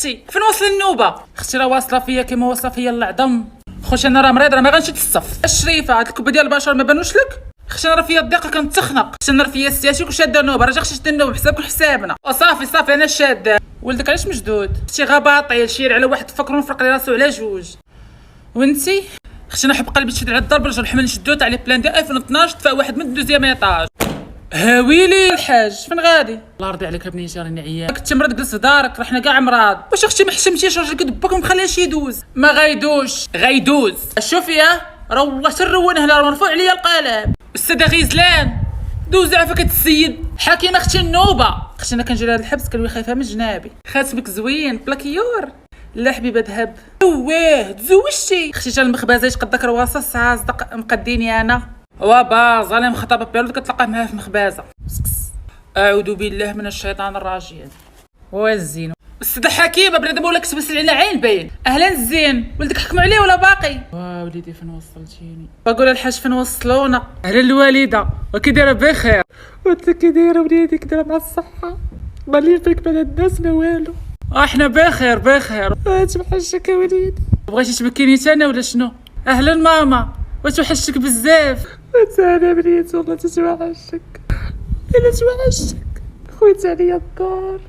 اختي فين وصل النوبه؟ اختي راه واصله فيا كيما واصله فيا العظم. خوش انا راه مريض، راه ما غنمشي للصف. الشريفه هاد الكبه ديال البشر ما بانوش لك؟ اختي انا راه فيا الضيقه كنتخنق. اختي انا راه فيا السياسيك وشاده النوبه، راه جا خصك تشد النوبه بحسابك وحسابنا. وصافي انا شاده. ولدك علاش مشدود؟ اختي غباطيل شير على واحد فكرو نفرق لي راسو على جوج. وانتي؟ اختي انا حب قلبي تشد على الضرب رجل الحمل نشدو تاع لي بلان ديال 2012 دفع واحد من الدوزيام ايطاج. هاويلي الحاج فين غادي؟ الله يرضي عليك بنيتي راني عيان. كنت مريض جلس في دارك، راه حنا كاع مرض. واش اختي ما حشمتيش راجل كدبك وما خليهش يدوز؟ ما غيدوز. شوفي راه والله ترون هنا مرفوع عليا القلم. استاذه غيزلان دوزي عفاك السيد. حكيمه اختي النوبه. اختي انا كنجي لهاد الحبس كنولي خايفه من جنابي. خاتمك زوين بلاكيور. لا حبيبه ذهب. واه تزوجتي؟ اختي جا المخبزات قدك رواصه الساعه صدق مقديني انا. وباز انا مخطبه بيرود كتلقاه معاه في مخبازه. اعوذ بالله من الشيطان الرجيم. والزين استاذه حكيمه بنادم ولا كتبس علينا عين باين. اهلا الزين ولدك حكموا عليه ولا باقي؟ وليدي فين وصلتيني؟ بقول الحاج فين وصلونا. اهلا الوالده وكي دايره بخير؟ وانت كي دايره وليدك دايره مع الصحه؟ مالي فيك بلا الناس ما والو. احنا بخير. توحشك يا وليدي. بغيتي تبكيني تانا ولا شنو؟ اهلا ماما وتوحشك بزاف. انا بنيت والله تتوحشك. انا توحشك خويت عليا الدار.